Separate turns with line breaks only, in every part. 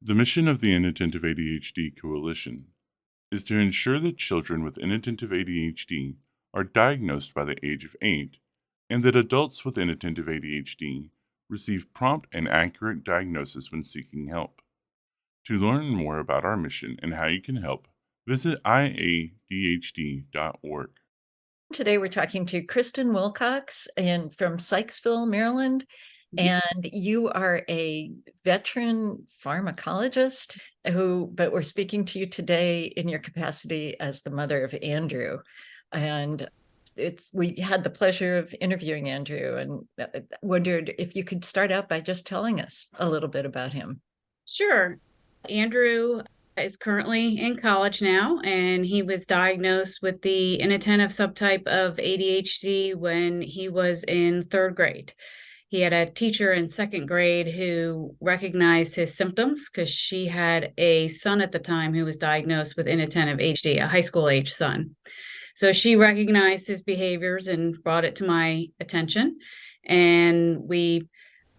The mission of the Inattentive ADHD Coalition is to ensure that children with inattentive ADHD are diagnosed by the age of 8 and that adults with inattentive ADHD receive prompt and accurate diagnosis when seeking help. To learn more about our mission and how you can help, visit iadhd.org.
Today we're talking to Kristin Wilcox from Sykesville, Maryland, and you are a veteran pharmacologist but we're speaking to you today in your capacity as the mother of Andrew. And we had the pleasure of interviewing Andrew and wondered if you could start out by just telling us a little bit about him.
Sure. Andrew is currently in college now, and he was diagnosed with the inattentive subtype of ADHD when he was in third grade. He had a teacher in second grade who recognized his symptoms because she had a son at the time who was diagnosed with inattentive ADHD, a high school age son. So she recognized his behaviors and brought it to my attention. And we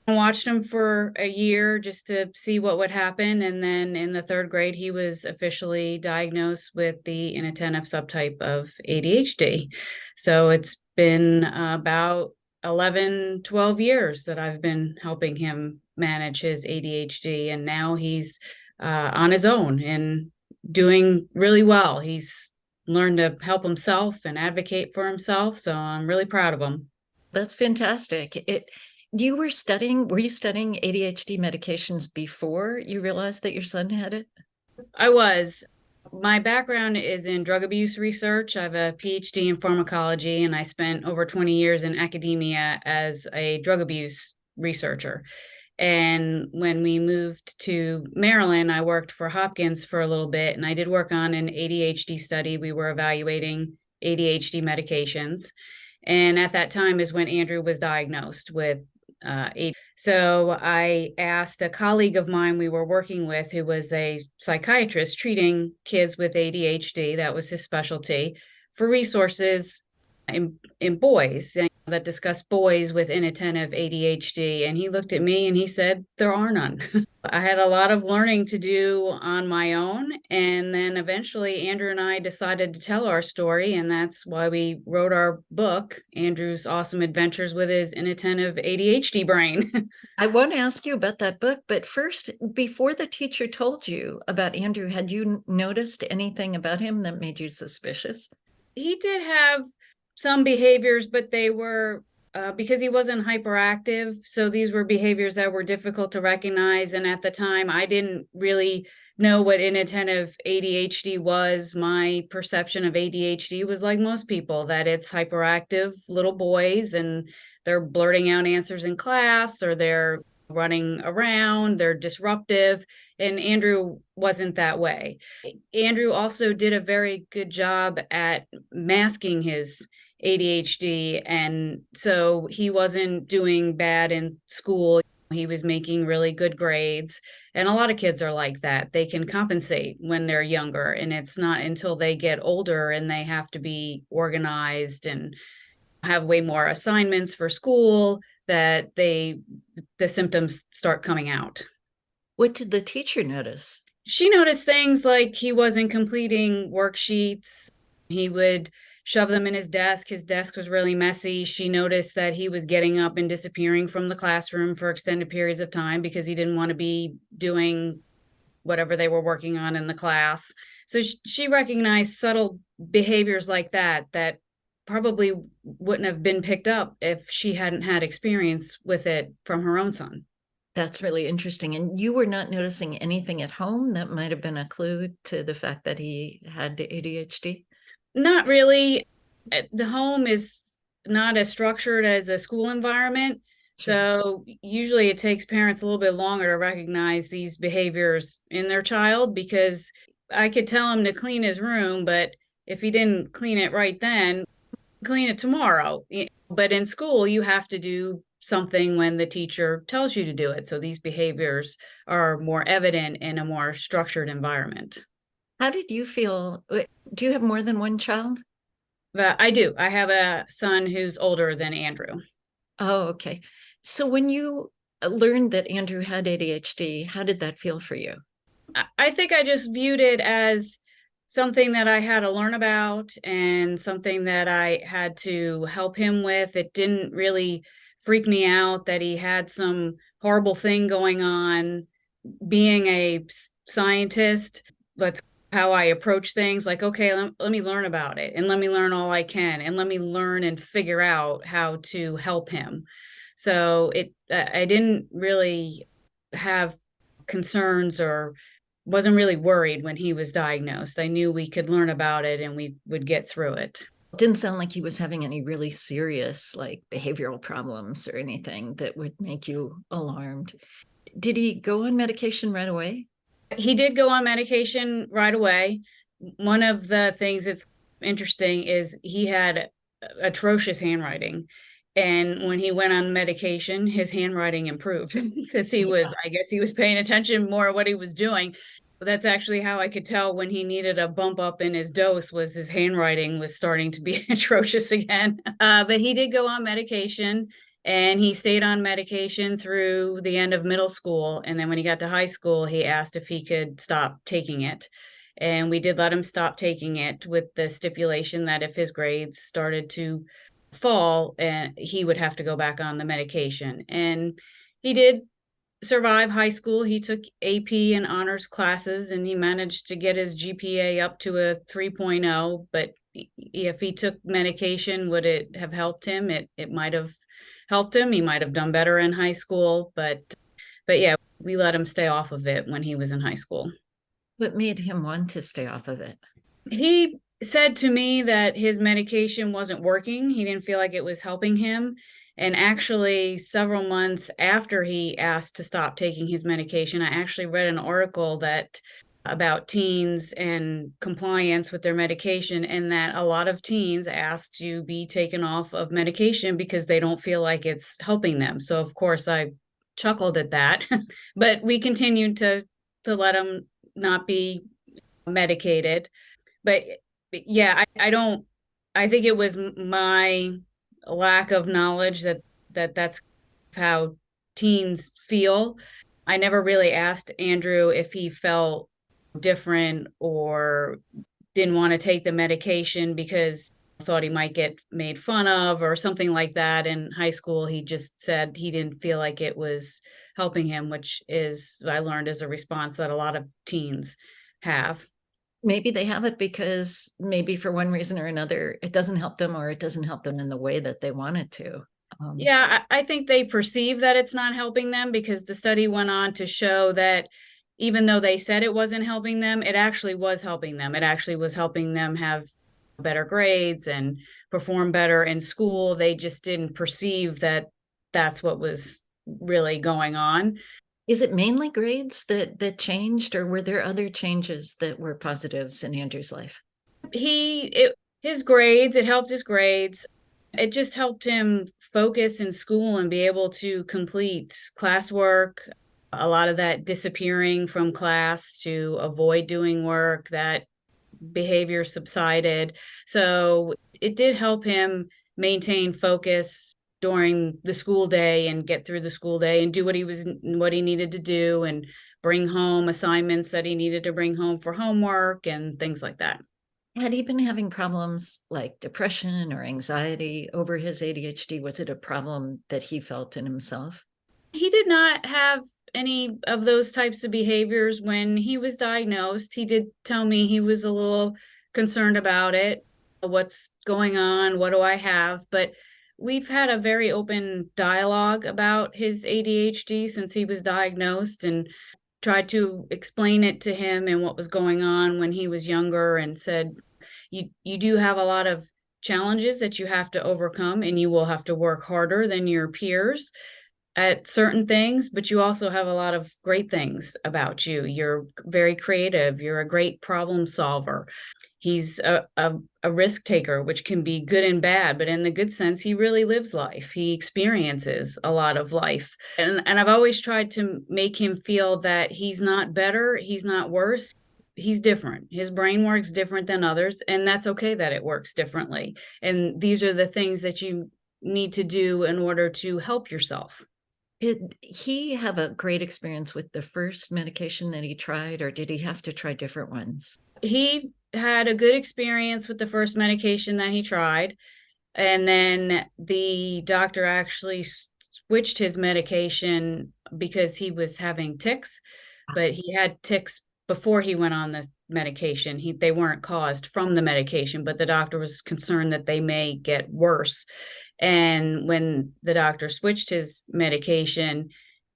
watched him for a year just to see what would happen. And then in the third grade, he was officially diagnosed with the inattentive subtype of ADHD. So it's been about 11, 12 years that I've been helping him manage his ADHD. And now he's on his own and doing really well. He's learned to help himself and advocate for himself. So I'm really proud of him.
That's fantastic. Were you studying ADHD medications before you realized that your son had it?
I was. My background is in drug abuse research. I have a Ph.D. in pharmacology, and I spent over 20 years in academia as a drug abuse researcher. And when we moved to Maryland, I worked for Hopkins for a little bit, and I did work on an ADHD study. We were evaluating ADHD medications. And at that time is when Andrew was diagnosed with ADHD. So I asked a colleague of mine we were working with, who was a psychiatrist treating kids with ADHD, that was his specialty, for resources in boys that discuss boys with inattentive ADHD. And he looked at me and he said, there are none. I had a lot of learning to do on my own. And then eventually Andrew and I decided to tell our story. And that's why we wrote our book, Andrew's Awesome Adventures with His Inattentive ADHD Brain.
I want to ask you about that book, but first, before the teacher told you about Andrew, had you noticed anything about him that made you suspicious?
He did have some behaviors, but they were because he wasn't hyperactive. So these were behaviors that were difficult to recognize. And at the time, I didn't really know what inattentive ADHD was. My perception of ADHD was like most people, that it's hyperactive little boys and they're blurting out answers in class, or they're running around, they're disruptive. And Andrew wasn't that way. Andrew also did a very good job at masking his ADHD. And so he wasn't doing bad in school. He was making really good grades. And a lot of kids are like that. They can compensate when they're younger. And it's not until they get older and they have to be organized and have way more assignments for school that the symptoms start coming out.
What did the teacher notice?
She noticed things like he wasn't completing worksheets. He would shove them in his desk. His desk was really messy. She noticed that he was getting up and disappearing from the classroom for extended periods of time because he didn't want to be doing whatever they were working on in the class. So she recognized subtle behaviors like that probably wouldn't have been picked up if she hadn't had experience with it from her own son.
That's really interesting. And you were not noticing anything at home that might have been a clue to the fact that he had ADHD?
Not really. The home is not as structured as a school environment. Sure. So usually it takes parents a little bit longer to recognize these behaviors in their child, because I could tell him to clean his room, but if he didn't clean it right then, clean it tomorrow. But in school, you have to do something when the teacher tells you to do it. So these behaviors are more evident in a more structured environment.
How did you feel? Do you have more than one child?
I do. I have a son who's older than Andrew.
Oh, okay. So when you learned that Andrew had ADHD, how did that feel for you?
I think I just viewed it as something that I had to learn about and something that I had to help him with. It didn't really freak me out that he had some horrible thing going on. Being a scientist, that's how I approach things. Like, okay, let me learn about it and let me learn all I can and let me learn and figure out how to help him. So I didn't really have concerns or wasn't really worried when he was diagnosed. I knew we could learn about it and we would get through it.
It didn't sound like he was having any really serious, like, behavioral problems or anything that would make you alarmed. Did he go on medication right away?
He did go on medication right away. One of the things that's interesting is he had atrocious handwriting. And when he went on medication, his handwriting improved because I guess he was paying attention more at what he was doing. But that's actually how I could tell when he needed a bump up in his dose was his handwriting was starting to be atrocious again. But he did go on medication and he stayed on medication through the end of middle school. And then when he got to high school, he asked if he could stop taking it. And we did let him stop taking it with the stipulation that if his grades started to fall, and he would have to go back on the medication. And he did survive high school. He took AP and honors classes and he managed to get his GPA up to a 3.0. But if he took medication, would it have helped him? It might have helped him. He might have done better in high school, but yeah, we let him stay off of it when he was in high school.
What made him want to stay off of it?
He said to me that his medication wasn't working. He didn't feel like it was helping him. And actually, several months after he asked to stop taking his medication, I actually read an article that about teens and compliance with their medication, and that a lot of teens ask to be taken off of medication because they don't feel like it's helping them. So of course I chuckled at that, but we continued to let them not be medicated. But yeah, I think it was my lack of knowledge that's how teens feel. I never really asked Andrew if he felt different or didn't want to take the medication because I thought he might get made fun of or something like that. In high school, he just said he didn't feel like it was helping him, which is, I learned, is a response that a lot of teens have.
Maybe they have it because maybe for one reason or another, it doesn't help them or it doesn't help them in the way that they want it to.
Yeah, I think they perceive that it's not helping them because the study went on to show that even though they said it wasn't helping them, it actually was helping them. It actually was helping them have better grades and perform better in school. They just didn't perceive that that's what was really going on.
Is it mainly grades that changed, or were there other changes that were positives in Andrew's life?
His grades, it helped his grades. It just helped him focus in school and be able to complete classwork. A lot of that disappearing from class to avoid doing work, that behavior subsided. So it did help him maintain focus during the school day and get through the school day and do what he needed to do and bring home assignments that he needed to bring home for homework and things like that.
Had he been having problems like depression or anxiety over his ADHD? Was it a problem that he felt in himself?
He did not have any of those types of behaviors when he was diagnosed. He did tell me he was a little concerned about it. What's going on? What do I have? But we've had a very open dialogue about his ADHD since he was diagnosed and tried to explain it to him and what was going on when he was younger, and said, you do have a lot of challenges that you have to overcome and you will have to work harder than your peers at certain things, but you also have a lot of great things about you. You're very creative. You're a great problem solver. He's a risk taker, which can be good and bad, but in the good sense, he really lives life. He experiences a lot of life. And I've always tried to make him feel that he's not better, he's not worse. He's different. His brain works different than others, and that's okay that it works differently. And these are the things that you need to do in order to help yourself.
Did he have a great experience with the first medication that he tried, or did he have to try different ones?
He had a good experience with the first medication that he tried. And then the doctor actually switched his medication because he was having tics, but he had tics before he went on the medication. They weren't caused from the medication, but the doctor was concerned that they may get worse. And when the doctor switched his medication,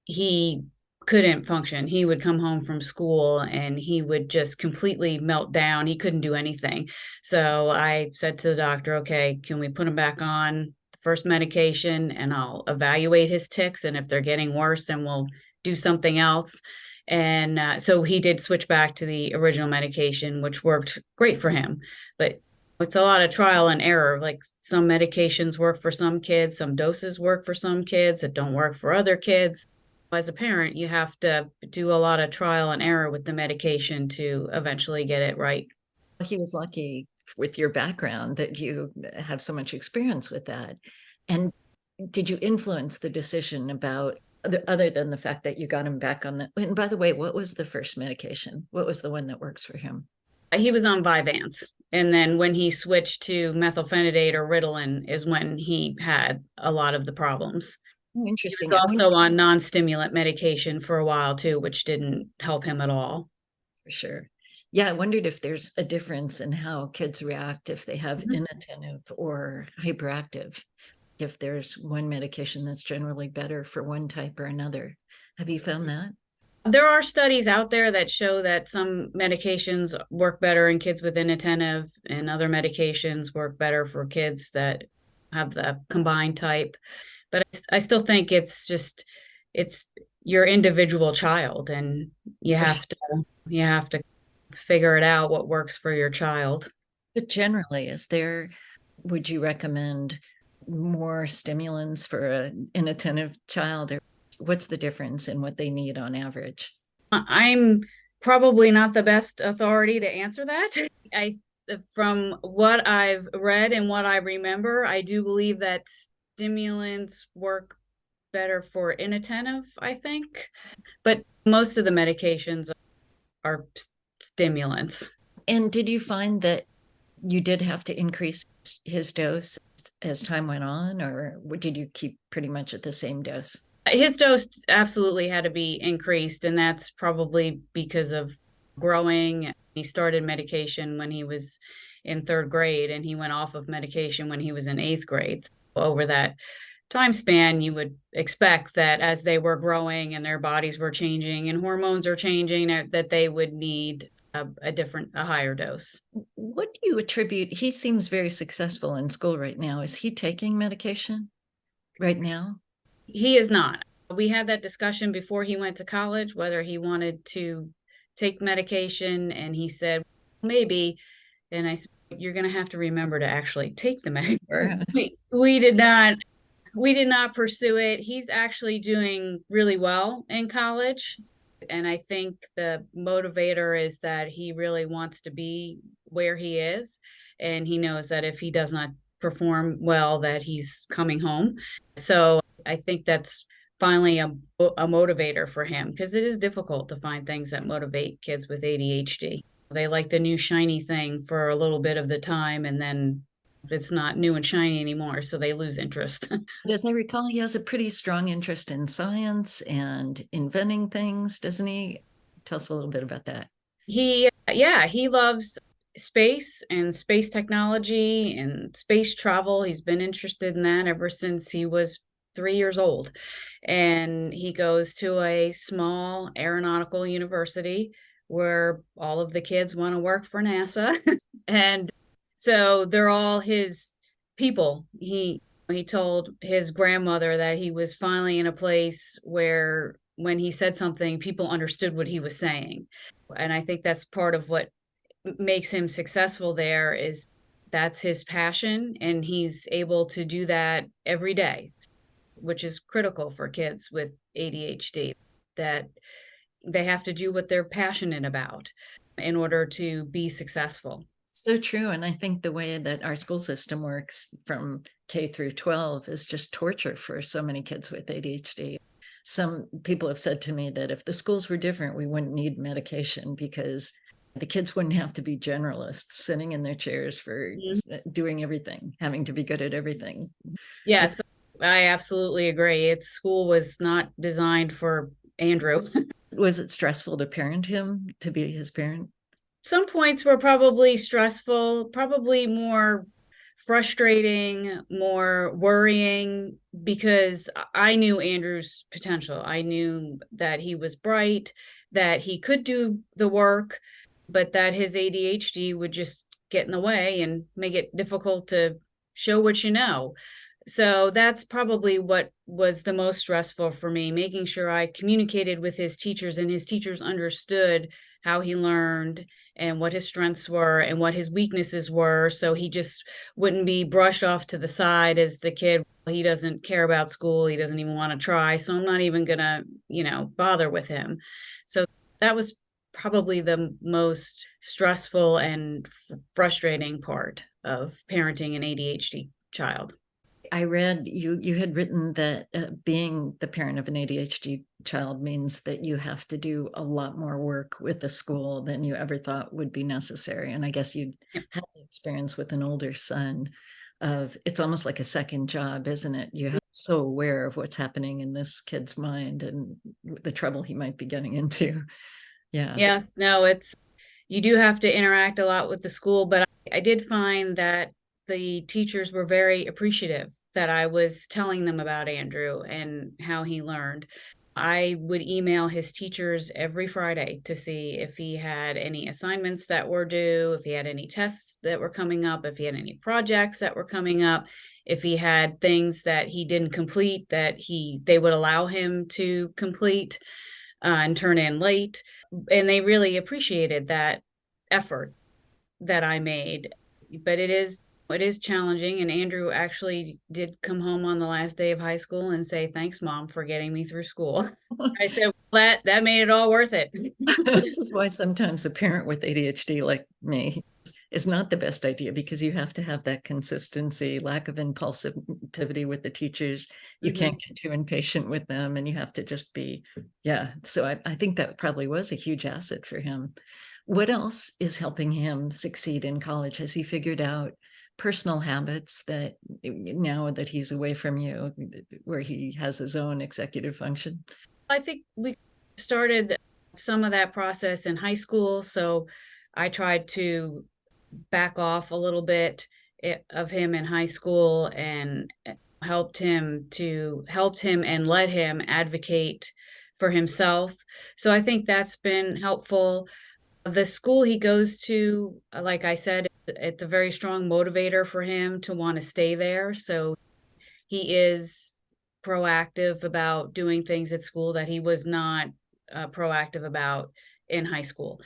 he couldn't function. He would come home from school and he would just completely melt down. He couldn't do anything. So I said to the doctor, okay, can we put him back on the first medication and I'll evaluate his tics. And if they're getting worse, then we'll do something else. And so he did switch back to the original medication, which worked great for him. But it's a lot of trial and error. Like some medications work for some kids, some doses work for some kids that don't work for other kids. As a parent, you have to do a lot of trial and error with the medication to eventually get it right.
He was lucky with your background that you have so much experience with that. And did you influence the decision about, other than the fact that you got him back on the, and by the way, what was the first medication? What was the one that works for him?
He was on Vyvanse. And then when he switched to methylphenidate or Ritalin is when he had a lot of the problems.
Oh, interesting.
He was also on non-stimulant medication for a while too, which didn't help him at all.
For sure. Yeah, I wondered if there's a difference in how kids react if they have inattentive or hyperactive, if there's one medication that's generally better for one type or another. Have you found that?
There are studies out there that show that some medications work better in kids with inattentive and other medications work better for kids that have the combined type. But I still think it's your individual child, and you have to figure it out what works for your child.
But generally, would you recommend more stimulants for an inattentive child, or what's the difference in what they need on average?
I'm probably not the best authority to answer that. From what I've read and what I remember, I do believe that stimulants work better for inattentive, I think. But most of the medications are stimulants.
And did you find that you did have to increase his dose as time went on, or did you keep pretty much at the same dose?
His dose absolutely had to be increased, and that's probably because of growing. He started medication when he was in 3rd grade, and he went off of medication when he was in 8th grade. So over that time span, you would expect that as they were growing and their bodies were changing and hormones are changing, that they would need a higher dose.
What do you attribute? He seems very successful in school right now. Is he taking medication right now?
He is not. We had that discussion before he went to college, whether he wanted to take medication, and he said, maybe. And I said, you're going to have to remember to actually take the medication. We did not pursue it. He's actually doing really well in college. And I think the motivator is that he really wants to be where he is. And he knows that if he does not perform well, that he's coming home. So I think that's finally a motivator for him, because it is difficult to find things that motivate kids with ADHD. They like the new shiny thing for a little bit of the time, and then it's not new and shiny anymore, so they lose interest.
As I recall, he has a pretty strong interest in science and inventing things, doesn't he? Tell us a little bit about that.
He loves space and space technology and space travel. He's been interested in that ever since he was 3 years old. And he goes to a small aeronautical university where all of the kids want to work for NASA. And so they're all his people. He told his grandmother that he was finally in a place where when he said something, people understood what he was saying. And I think that's part of what makes him successful there, is that's his passion, and he's able to do that every day, which is critical for kids with ADHD, that they have to do what they're passionate about in order to be successful.
So true. And I think the way that our school system works from K through 12 is just torture for so many kids with ADHD. Some people have said to me that if the schools were different, we wouldn't need medication because the kids wouldn't have to be generalists sitting in their chairs for doing everything, having to be good at everything.
Yes, I absolutely agree. School was not designed for Andrew.
Was it stressful to parent him, to be his parent?
Some points were probably stressful, probably more frustrating, more worrying, because I knew Andrew's potential. I knew that he was bright, that he could do the work, but that his ADHD would just get in the way and make it difficult to show what you know. So that's probably what was the most stressful for me, making sure I communicated with his teachers and his teachers understood how he learned and what his strengths were and what his weaknesses were. So he just wouldn't be brushed off to the side as the kid. He doesn't care about school. He doesn't even want to try. So I'm not even going to, bother with him. So that was probably the most stressful and frustrating part of parenting an ADHD child.
I read you had written that being the parent of an ADHD child means that you have to do a lot more work with the school than you ever thought would be necessary. And I guess you had the experience with an older son of it's almost like a second job, isn't it? You have so aware of what's happening in this kid's mind and the trouble he might be getting into. Yeah.
Yes, no, you do have to interact a lot with the school, but I did find that the teachers were very appreciative that I was telling them about Andrew and how he learned. I would email his teachers every Friday to see if he had any assignments that were due, if he had any tests that were coming up, if he had any projects that were coming up, if he had things that he didn't complete that they would allow him to complete and turn in late. And they really appreciated that effort that I made. But it is challenging. And Andrew actually did come home on the last day of high school and say, "Thanks, Mom, for getting me through school." I said, well, that made it all worth it.
This is why sometimes a parent with ADHD like me is not the best idea, because you have to have that consistency, lack of impulsivity with the teachers. You can't get too impatient with them, and you have to just be, yeah. So I think that probably was a huge asset for him. What else is helping him succeed in college? Has he figured out personal habits that now that he's away from you, where he has his own executive function?
I think we started some of that process in high school. So I tried to back off a little bit of him in high school and helped him and let him advocate for himself. So I think that's been helpful. The school he goes to, like I said, it's a very strong motivator for him to want to stay there. So he is proactive about doing things at school that he was not proactive about in high school.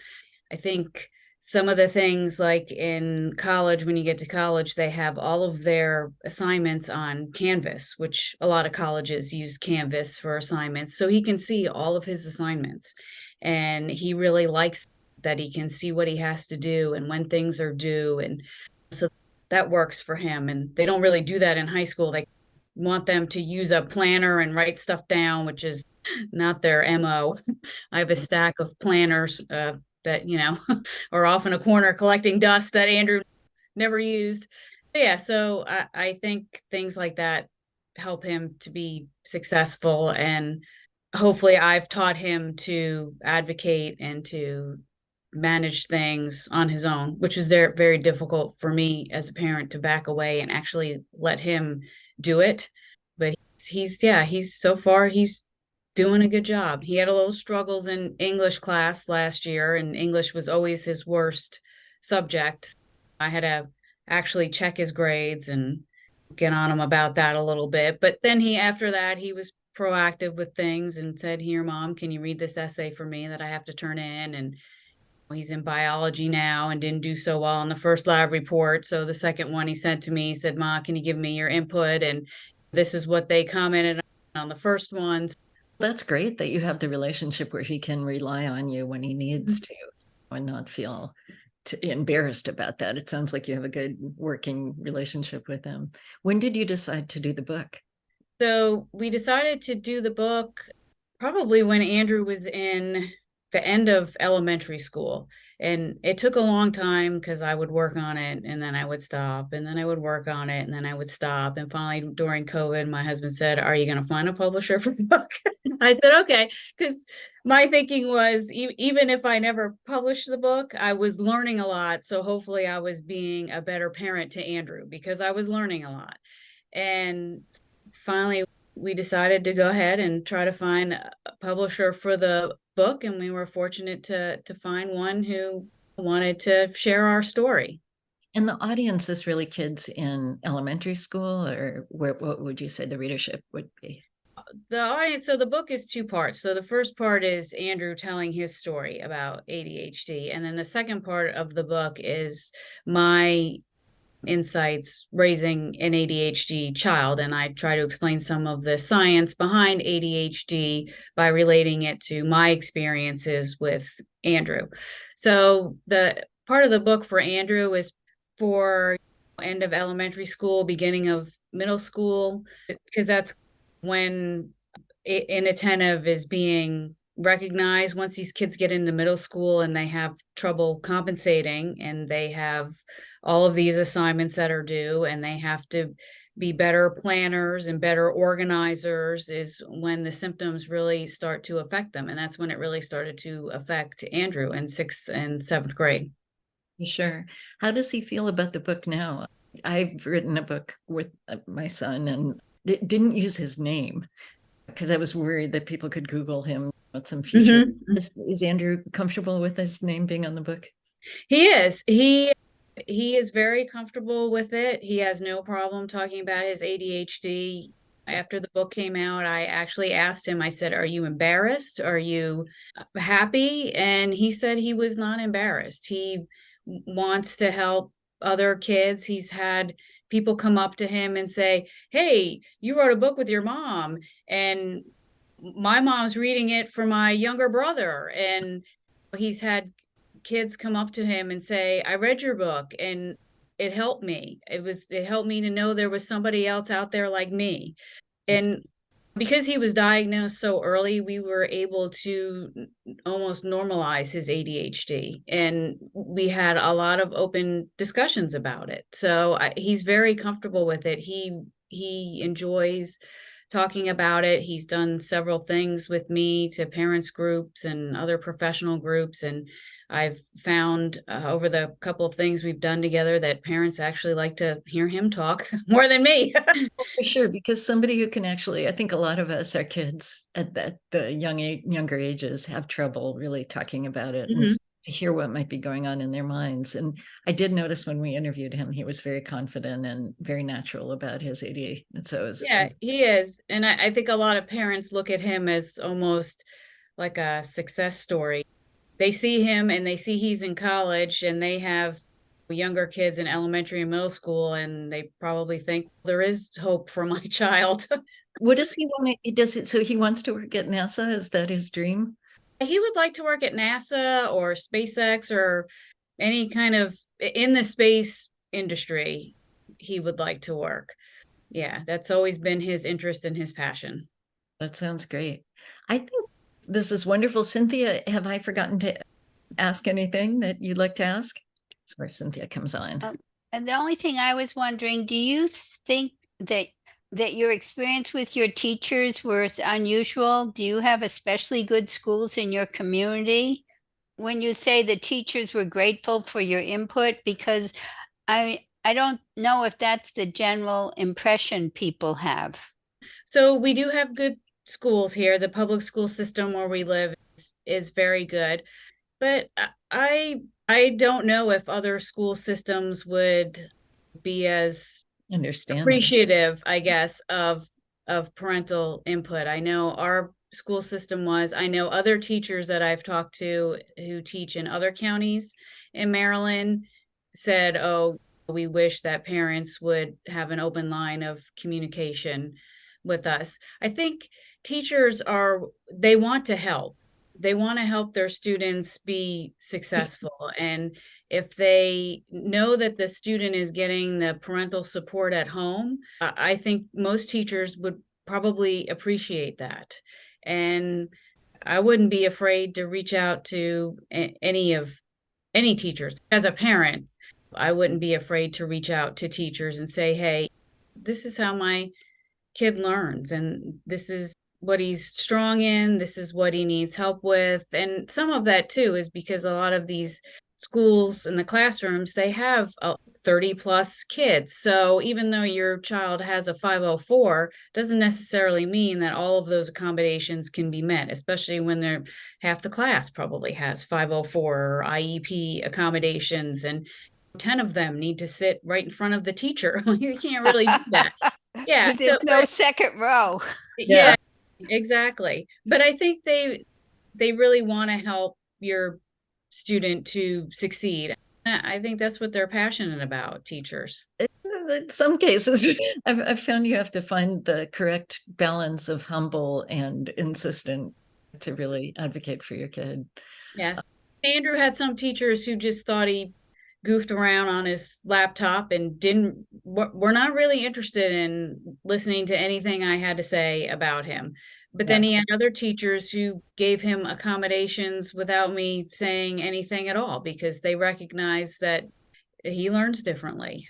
I think some of the things, like in college, when you get to college, they have all of their assignments on Canvas, which a lot of colleges use Canvas for assignments. So he can see all of his assignments, and he really likes that he can see what he has to do and when things are due. And so that works for him. And they don't really do that in high school. They want them to use a planner and write stuff down, which is not their MO. I have a stack of planners that, are off in a corner collecting dust that Andrew never used. But yeah, so I think things like that help him to be successful. And hopefully I've taught him to advocate and to manage things on his own, which is very, very difficult for me as a parent to back away and actually let him do it. But he's so far he's doing a good job. He had a little struggles in English class last year, and English was always his worst subject. I had to actually check his grades and get on him about that a little bit. But then after that, he was proactive with things and said, "Here, Mom, can you read this essay for me that I have to turn in?" And he's in biology now and didn't do so well on the first lab report. So the second one he sent to me, he said, "Ma, can you give me your input? And this is what they commented on the first one."
That's great that you have the relationship where he can rely on you when he needs to and not feel embarrassed about that. It sounds like you have a good working relationship with him. When did you decide to do the book?
So we decided to do the book Probably when Andrew was in the end of elementary school. And it took a long time because I would work on it and then I would stop and then I would work on it and then I would stop. And finally, during COVID, my husband said, "Are you going to find a publisher for the book?" I said, "Okay." Because my thinking was, even if I never published the book, I was learning a lot. So hopefully I was being a better parent to Andrew because I was learning a lot. And finally, we decided to go ahead and try to find a publisher for the book, and we were fortunate to find one who wanted to share our story.
And the audience is really kids in elementary school, or what would you say the readership would be?
The audience, so the book is two parts. So the first part is Andrew telling his story about ADHD, and then the second part of the book is my insights raising an ADHD child. And I try to explain some of the science behind ADHD by relating it to my experiences with Andrew. So the part of the book for Andrew is for end of elementary school, beginning of middle school, because that's when inattentive is being recognized. Once these kids get into middle school and they have trouble compensating and they have all of these assignments that are due and they have to be better planners and better organizers, is when the symptoms really start to affect them. And that's when it really started to affect Andrew in 6th and 7th grade.
Sure. How does he feel about the book now? I've written a book with my son and didn't use his name because I was worried that people could Google him with some future.
Mm-hmm.
Is Andrew comfortable with his name being on the book?
He is. He is very comfortable with it. He has no problem talking about his ADHD. After the book came out, I actually asked him, I said, "Are you embarrassed? Are you happy?" And he said he was not embarrassed. He wants to help other kids. He's had people come up to him and say, "Hey, you wrote a book with your mom, and my mom's reading it for my younger brother." And he's had kids come up to him and say, "I read your book and it helped me. It helped me to know there was somebody else out there like me." And because he was diagnosed so early, we were able to almost normalize his ADHD, and we had a lot of open discussions about it. So he's very comfortable with it. He enjoys talking about it. He's done several things with me to parents groups and other professional groups. And I've found over the couple of things we've done together that parents actually like to hear him talk more than me.
For sure, because somebody who can actually, I think a lot of us, our kids at the younger ages, have trouble really talking about it and to hear what might be going on in their minds. And I did notice when we interviewed him, he was very confident and very natural about his ADHD. And so
he is. And I think a lot of parents look at him as almost like a success story. They see him and they see he's in college and they have younger kids in elementary and middle school, and they probably think there is hope for my child.
What does he want to, does it, so he wants to work at NASA? Is that his dream?
He would like to work at NASA or SpaceX or any kind of in the space industry. He would like to work. Yeah, that's always been his interest and his passion.
That sounds great. I think this is wonderful. Cynthia, have I forgotten to ask anything that you'd like to ask? That's where Cynthia comes on.
And the only thing I was wondering, do you think that your experience with your teachers was unusual? Do you have especially good schools in your community? When you say the teachers were grateful for your input, because I don't know if that's the general impression people have.
So we do have good schools here. The public school system where we live is very good. But I don't know if other school systems would be as appreciative, I guess, of parental input. I know our school system was. I know other teachers that I've talked to who teach in other counties in Maryland said, "Oh, we wish that parents would have an open line of communication with us." I think teachers they want to help. They want to help their students be successful. And if they know that the student is getting the parental support at home, I think most teachers would probably appreciate that. And I wouldn't be afraid to reach out to any teachers. As a parent, I wouldn't be afraid to reach out to teachers and say, hey, this is how my kid learns, and this is what he's strong in, this is what he needs help with. And some of that too is because a lot of these schools in the classrooms, they have 30 plus kids. So even though your child has a 504, doesn't necessarily mean that all of those accommodations can be met, especially when they're half the class probably has 504 or IEP accommodations, and 10 of them need to sit right in front of the teacher. You can't really do that. Yeah.
There's no second row.
Yeah, exactly. But I think they really want to help your student to succeed. I think that's what they're passionate about, teachers.
In some cases, I've found you have to find the correct balance of humble and insistent to really advocate for your kid.
Yes. Andrew had some teachers who just thought he goofed around on his laptop and were not really interested in listening to anything I had to say about him. But then he had other teachers who gave him accommodations without me saying anything at all, because they recognize that he learns differently.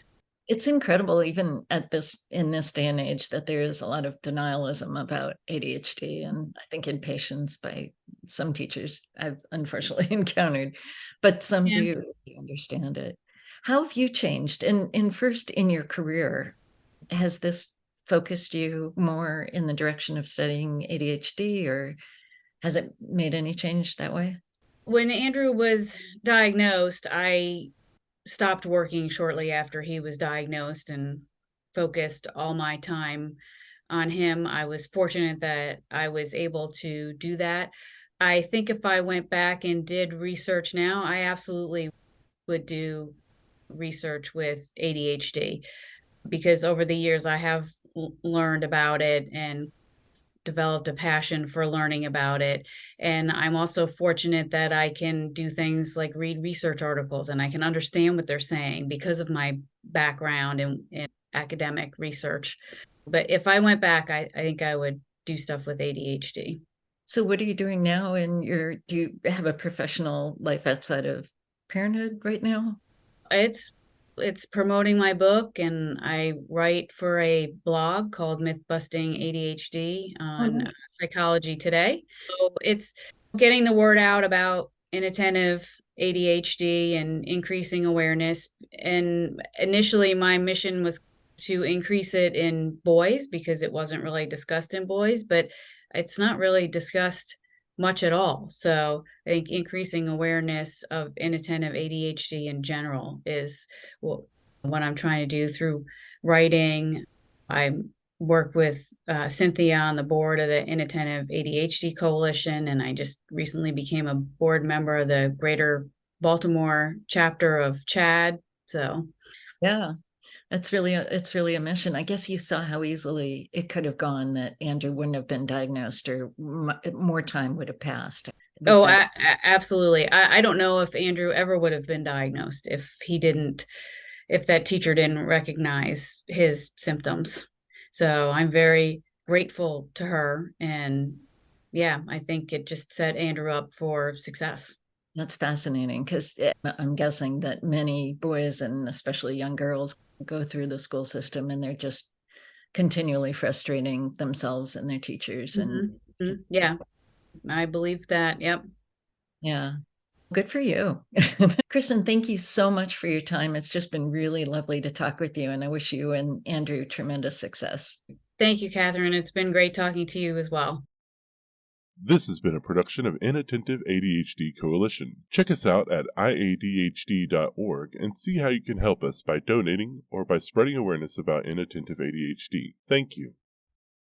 It's incredible, even in this day and age, that there is a lot of denialism about ADHD, and I think impatience by some teachers I've unfortunately encountered, but some do understand it. How have you changed? And first, in your career, has this focused you more in the direction of studying ADHD, or has it made any change that way?
When Andrew was diagnosed, I stopped working shortly after he was diagnosed and focused all my time on him. I was fortunate that I was able to do that. I think if I went back and did research now, I absolutely would do research with ADHD, because over the years I have learned about it and developed a passion for learning about it. And I'm also fortunate that I can do things like read research articles, and I can understand what they're saying because of my background in academic research. But if I went back, I think I would do stuff with ADHD.
So what are you doing now do you have a professional life outside of parenthood right now?
It's promoting my book, and I write for a blog called Myth Busting ADHD on Psychology Today. So it's getting the word out about inattentive ADHD and increasing awareness. And initially my mission was to increase it in boys, because it wasn't really discussed in boys, but it's not really discussed much at all. So I think increasing awareness of inattentive ADHD in general is what I'm trying to do through writing. I work with Cynthia on the board of the Inattentive ADHD Coalition, and I just recently became a board member of the Greater Baltimore chapter of CHAD. So
yeah, it's really a mission. I guess you saw how easily it could have gone, that Andrew wouldn't have been diagnosed, or more time would have passed.
Absolutely. I don't know if Andrew ever would have been diagnosed if that teacher didn't recognize his symptoms. So I'm very grateful to her. And yeah, I think it just set Andrew up for success.
That's fascinating, because I'm guessing that many boys, and especially young girls, go through the school system and they're just continually frustrating themselves and their teachers. And
yeah, I believe that. Yep.
Yeah. Good for you. Kristin, thank you so much for your time. It's just been really lovely to talk with you, and I wish you and Andrew tremendous success.
Thank you, Katherine. It's been great talking to you as well.
This has been a production of Inattentive ADHD Coalition. Check us out at iadhd.org and see how you can help us by donating or by spreading awareness about inattentive ADHD. Thank you.